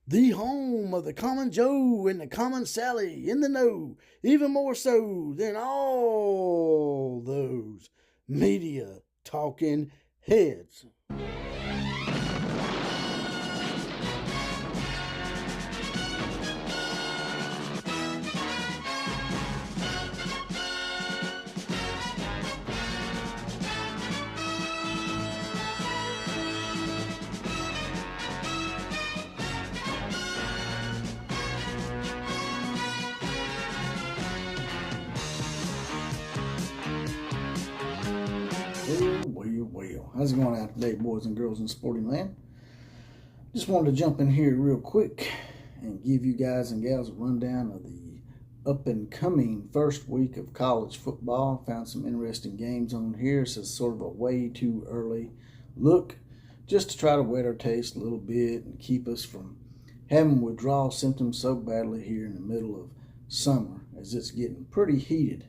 the home of the common Joe and the common Sally in the know, even more so than all those media talking heads. Well. How's it going out today, boys and girls in sporting land? Just wanted to jump in here real quick and give you guys and gals a rundown of the up-and-coming first week of college football. Found some interesting games on here. So it's sort of a way too early look, just to try to whet our taste a little bit and keep us from having withdrawal symptoms so badly here in the middle of summer, as it's getting pretty heated,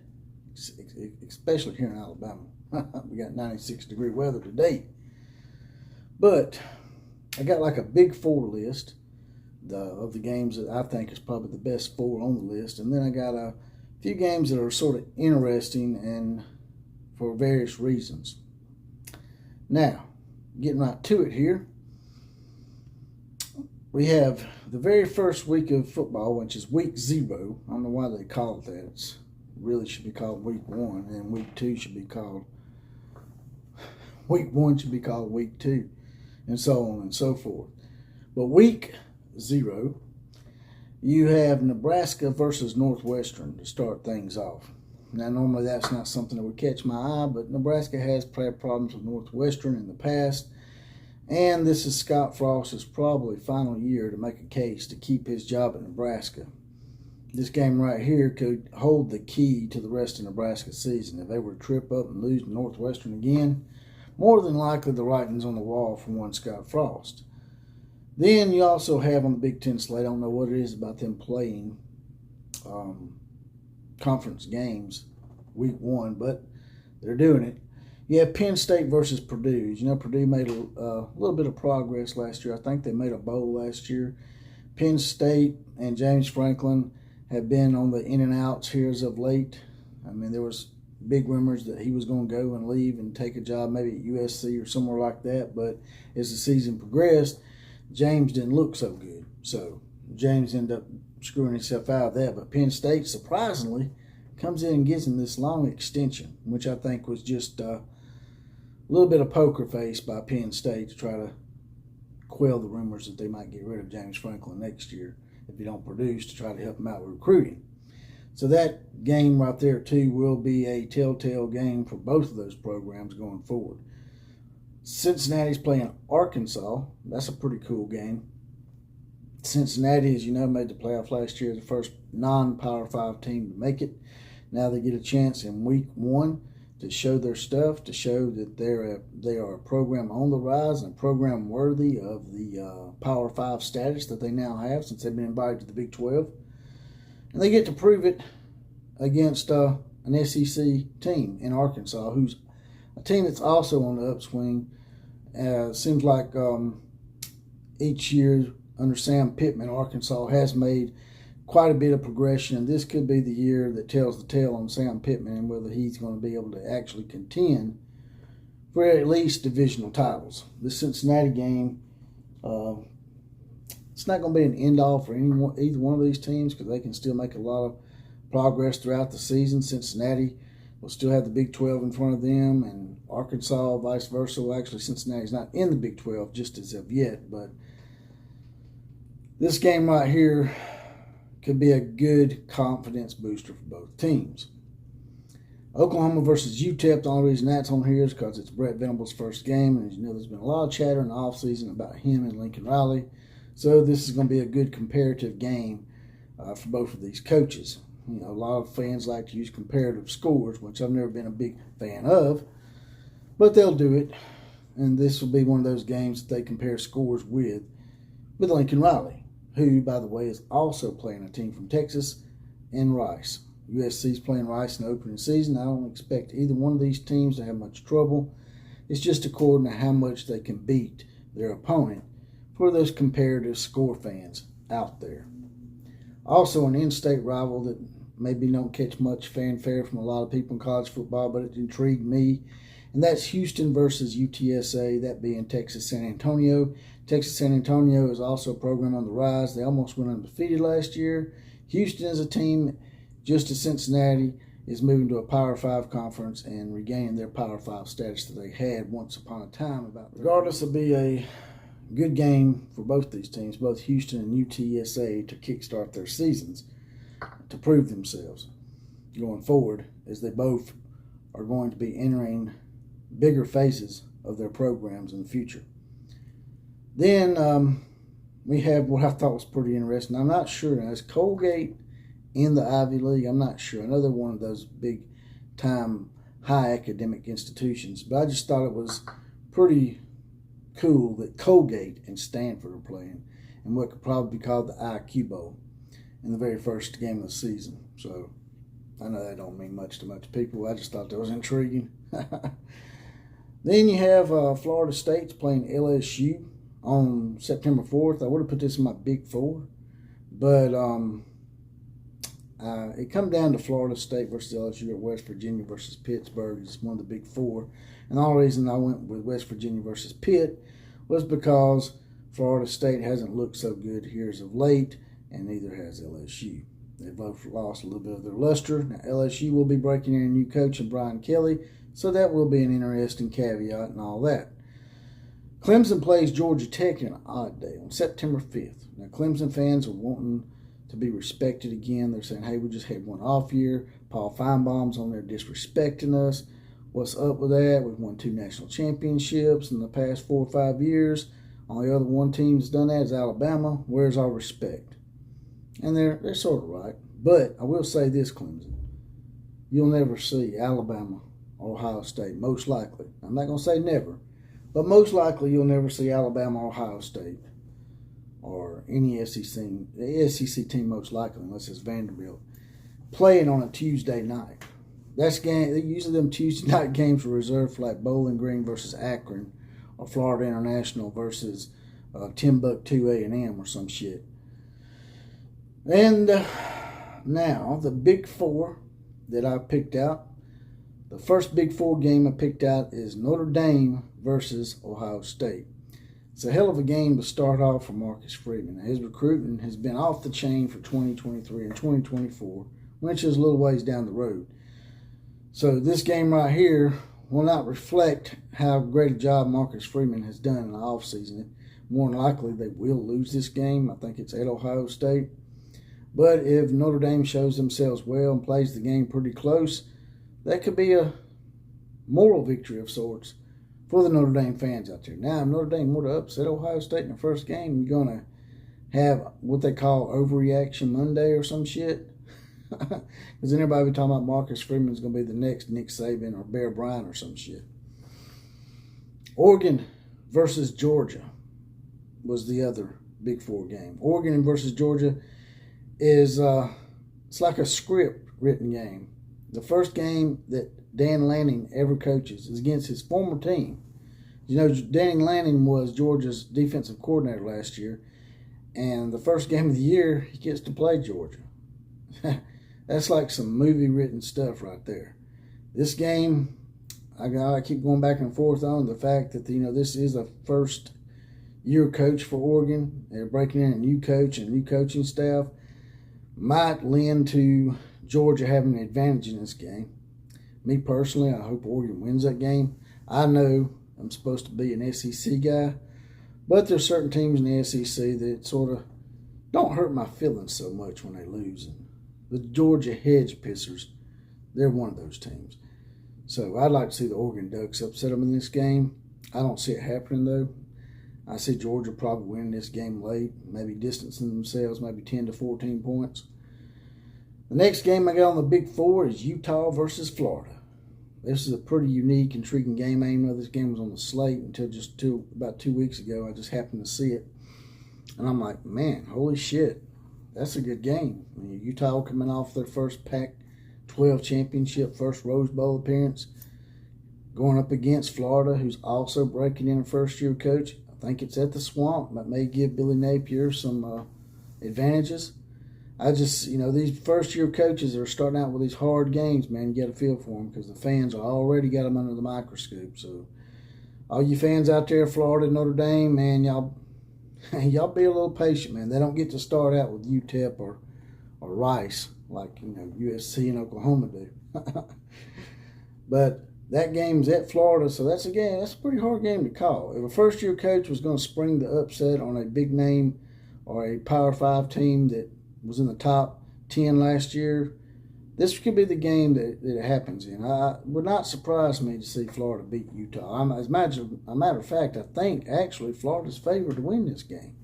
especially here in Alabama. We got 96-degree weather today. But I got like a big four list of the games that I think is probably the best four on the list. And then I got a few games that are sort of interesting and for various reasons. Now, getting right to it here. We have the very first week of football, which is week 0. I don't know why they call it that. It really should be called week 1, and week 2 should be called week 1 should be called week 2, and so on and so forth. But week 0, you have Nebraska versus Northwestern to start things off. Now, normally that's not something that would catch my eye, but Nebraska has had problems with Northwestern in the past, and this is Scott Frost's probably final year to make a case to keep his job at Nebraska. This game right here could hold the key to the rest of Nebraska's season. If they were to trip up and lose to Northwestern again, more than likely the writing's on the wall for one Scott Frost. Then you also have on the Big Ten slate, I don't know what it is about them playing conference games week 1, but they're doing it. You have Penn State versus Purdue. You know, Purdue made a little bit of progress last year. I think they made a bowl last year. Penn State and James Franklin have been on the in and outs here as of late. I mean, there was big rumors that he was going to go and leave and take a job maybe at USC or somewhere like that. But as the season progressed, James didn't look so good. So James ended up screwing himself out of that. But Penn State, surprisingly, comes in and gives him this long extension, which I think was just a little bit of poker face by Penn State to try to quell the rumors that they might get rid of James Franklin next year if he don't produce, to try to help him out with recruiting. So that game right there, too, will be a telltale game for both of those programs going forward. Cincinnati's playing Arkansas. That's a pretty cool game. Cincinnati, as you know, made the playoff last year, the first non-Power 5 team to make it. Now they get a chance in week 1 to show their stuff, to show that they are a program on the rise and a program worthy of the Power 5 status that they now have since they've been invited to the Big 12. And they get to prove it against an SEC team in Arkansas, who's a team that's also on the upswing. Seems like each year under Sam Pittman, Arkansas has made quite a bit of progression, and this could be the year that tells the tale on Sam Pittman and whether he's going to be able to actually contend for at least divisional titles. The Cincinnati game, it's not going to be an end-all for either one of these teams, because they can still make a lot of progress throughout the season. Cincinnati will still have the Big 12 in front of them, and Arkansas, vice versa. Well, actually, Cincinnati's not in the Big 12 just as of yet, but this game right here could be a good confidence booster for both teams. Oklahoma versus UTEP, the only reason that's on here is because it's Brett Venables' first game, and as you know, there's been a lot of chatter in the offseason about him and Lincoln Riley. So this is going to be a good comparative game for both of these coaches. You know, a lot of fans like to use comparative scores, which I've never been a big fan of, but they'll do it. And this will be one of those games that they compare scores with Lincoln Riley, who, by the way, is also playing a team from Texas in Rice. USC's playing Rice in the opening season. I don't expect either one of these teams to have much trouble. It's just according to how much they can beat their opponent for those comparative score fans out there. Also, an in-state rival that maybe don't catch much fanfare from a lot of people in college football, but it intrigued me, and that's Houston versus UTSA, that being Texas San Antonio. Texas San Antonio is also a program on the rise. They almost went undefeated last year. Houston is a team, just as Cincinnati, is moving to a Power 5 conference and regaining their Power 5 status that they had once upon a time. Regardless, it'll be a good game for both these teams, both Houston and UTSA, to kickstart their seasons, to prove themselves going forward, as they both are going to be entering bigger phases of their programs in the future. Then we have what I thought was pretty interesting. I'm not sure. Now, is Colgate in the Ivy League? I'm not sure. I know they're one of those big-time, high academic institutions, but I just thought it was pretty cool that Colgate and Stanford are playing in what could probably be called the IQ Bowl in the very first game of the season. So I know that don't mean much to much people. I just thought that was intriguing. Then you have Florida State's playing LSU on September 4th. I would have put this in my Big Four, but it come down to Florida State versus LSU, or West Virginia versus Pittsburgh. It's one of the Big Four. And the only reason I went with West Virginia versus Pitt was because Florida State hasn't looked so good here as of late, and neither has LSU. They've both lost a little bit of their luster. Now, LSU will be breaking in a new coach in Brian Kelly, so that will be an interesting caveat and all that. Clemson plays Georgia Tech in an odd day on September 5th. Now, Clemson fans are wanting to be respected again. They're saying, hey, we just had one off year. Paul Feinbaum's on there disrespecting us. What's up with that? We've won 2 national championships in the past 4 or 5 years. Only other one team that's done that is Alabama. Where's our respect? And they're sort of right. But I will say this, Clemson. You'll never see Alabama or Ohio State, most likely. I'm not going to say never, but most likely you'll never see Alabama or Ohio State or any SEC team, most likely, unless it's Vanderbilt, playing on a Tuesday night. Usually them Tuesday night games are reserved for like Bowling Green versus Akron, or Florida International versus Timbuktu A&M or some shit. And now the Big Four that I picked out. The first Big Four game I picked out is Notre Dame versus Ohio State. It's a hell of a game to start off for Marcus Freeman. His recruiting has been off the chain for 2023 and 2024, which is a little ways down the road. So this game right here will not reflect how great a job Marcus Freeman has done in the offseason. More than likely, they will lose this game. I think it's at Ohio State. But if Notre Dame shows themselves well and plays the game pretty close, that could be a moral victory of sorts for the Notre Dame fans out there. Now, if Notre Dame were to upset Ohio State in the first game, you're going to have what they call overreaction Monday or some shit. Because then everybody be talking about Marcus Freeman's going to be the next Nick Saban or Bear Bryant or some shit. Oregon versus Georgia was the other Big Four game. Oregon versus Georgia is it's like a script written game. The first game that Dan Lanning ever coaches is against his former team. You know, Dan Lanning was Georgia's defensive coordinator last year, and the first game of the year, he gets to play Georgia. That's like some movie-written stuff right there. This game, I keep going back and forth on the fact that, this is a first-year coach for Oregon. They're breaking in a new coach and a new coaching staff. Might lend to Georgia having an advantage in this game. Me personally, I hope Oregon wins that game. I know I'm supposed to be an SEC guy, but there's certain teams in the SEC that sort of don't hurt my feelings so much when they lose. And the Georgia Hedge Pissers, they're one of those teams. So I'd like to see the Oregon Ducks upset them in this game. I don't see it happening, though. I see Georgia probably winning this game late, maybe distancing themselves, maybe 10 to 14 points. The next game I got on the Big Four is Utah versus Florida. This is a pretty unique, intriguing game. I didn't know this game was on the slate until about 2 weeks ago. I just happened to see it. And I'm like, man, holy shit, that's a good game. Utah coming off their first Pac-12 championship, first Rose Bowl appearance, going up against Florida, who's also breaking in a first-year coach. I think it's at the Swamp. That may give Billy Napier some advantages. I just, these first-year coaches are starting out with these hard games, man. You got to feel for them because the fans are already got them under the microscope. So, all you fans out there, Florida, Notre Dame, man, y'all be a little patient, man. They don't get to start out with UTEP or Rice like, USC and Oklahoma do. But that game's at Florida, so that's a pretty hard game to call. If a first-year coach was going to spring the upset on a big name or a Power 5 team that was in the top 10 last year, this could be the game that it happens in. I would not surprise me to see Florida beat Utah. As a matter of fact, I think actually Florida's favored to win this game.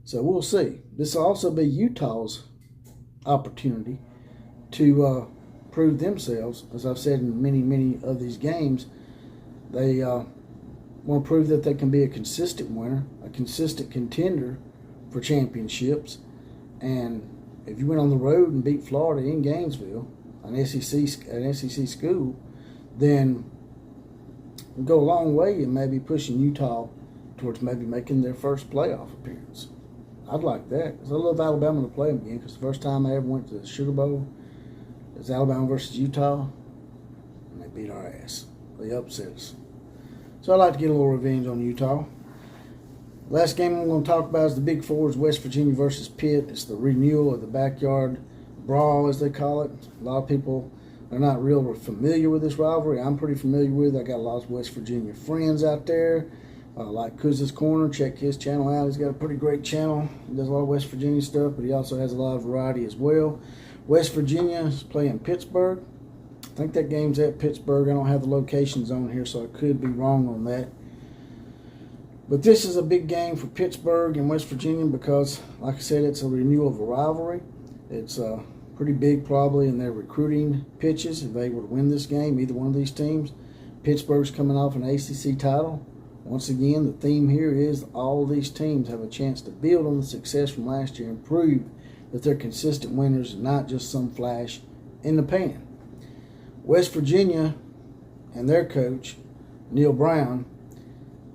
So we'll see. This will also be Utah's opportunity to prove themselves. As I've said in many of these games, they want to prove that they can be a consistent winner, a consistent contender for championships. And if you went on the road and beat Florida in Gainesville, an SEC school, then it'll go a long way in maybe pushing Utah towards maybe making their first playoff appearance. I'd like that because I love Alabama to play them again, because the first time I ever went to the Sugar Bowl, it was Alabama versus Utah, and they beat our ass. They upset us. So I'd like to get a little revenge on Utah. Last game I'm going to talk about is the Big Fours, West Virginia versus Pitt. It's the renewal of the Backyard Brawl, as they call it. A lot of people are not real familiar with this rivalry. I'm pretty familiar with it. I got a lot of West Virginia friends out there. Like Kuz's Corner, check his channel out. He's got a pretty great channel. He does a lot of West Virginia stuff, but he also has a lot of variety as well. West Virginia is playing Pittsburgh. I think that game's at Pittsburgh. I don't have the locations on here, so I could be wrong on that. But this is a big game for Pittsburgh and West Virginia because, like I said, it's a renewal of a rivalry. It's pretty big probably in their recruiting pitches if they were to win this game, either one of these teams. Pittsburgh's coming off an ACC title. Once again, the theme here is all these teams have a chance to build on the success from last year and prove that they're consistent winners and not just some flash in the pan. West Virginia and their coach, Neil Brown,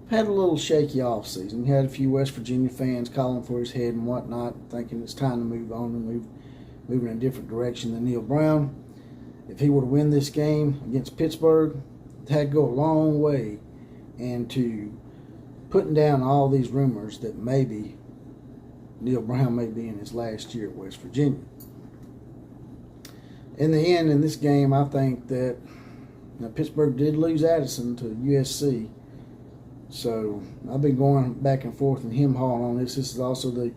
had a little shaky offseason. He had a few West Virginia fans calling for his head and whatnot, thinking it's time to move on and move in a different direction than Neil Brown. If he were to win this game against Pittsburgh, that'd go a long way into putting down all these rumors that maybe Neil Brown may be in his last year at West Virginia. In the end, in this game, I think that Pittsburgh did lose Addison to USC. So I've been going back and forth and him-hawing on this. This is also the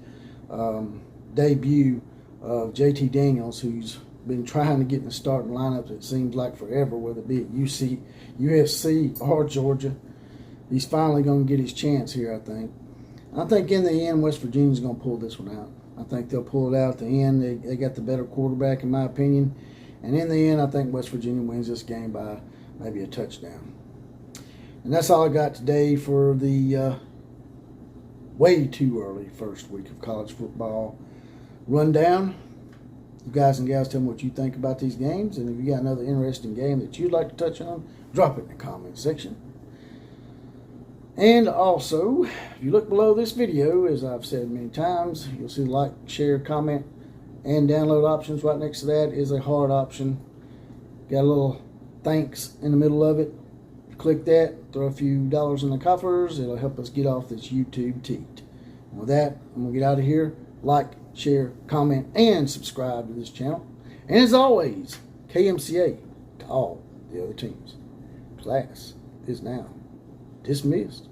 debut of JT Daniels, who's been trying to get in the starting lineups, it seems like forever, whether it be at USC or Georgia. He's finally going to get his chance here, I think. I think in the end, West Virginia's going to pull this one out. I think they'll pull it out at the end. They got the better quarterback, in my opinion. And in the end, I think West Virginia wins this game by maybe a touchdown. And that's all I got today for the way too early first week of college football rundown. You guys and gals, tell me what you think about these games. And if you got another interesting game that you'd like to touch on, drop it in the comment section. And also, if you look below this video, as I've said many times, you'll see the like, share, comment, and download options. Right next to that is a hard option. Got a little thanks in the middle of it. Click that, throw a few dollars in the coffers. It'll help us get off this YouTube teat. And with that, I'm going to get out of here. Like, share, comment, and subscribe to this channel. And as always, KMCA to all the other teams. Class is now dismissed.